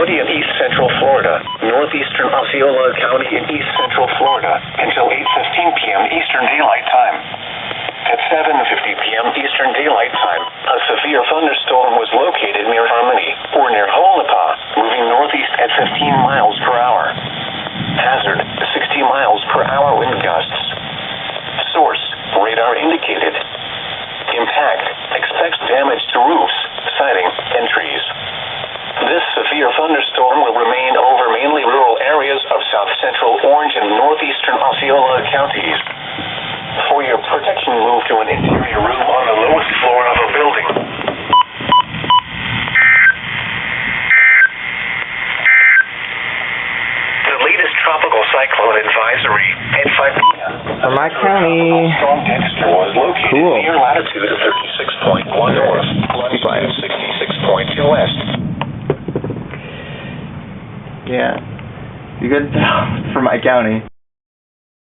County in East Central Florida, northeastern Osceola County in East Central Florida, until 8:15 p.m. Eastern Daylight Time. At 7:50 p.m. Eastern Daylight Time, a severe thunderstorm was located near Harmony, or near Holapa, moving northeast at 15 miles per hour. Hazard, 60 miles per hour wind gusts. Source, radar indicated. Impact, expects damage to roofs, siding, and trees. This severe thunderstorm will remain over mainly rural areas of south central Orange and northeastern Osceola counties. For your protection, move to an interior room on the lowest floor of a building. The latest tropical cyclone advisory at 5 p.m. For my county. Storm Dexter was located near latitude 36.1 north, longitude 66.2 west. Yeah, you couldn't tell. For my county.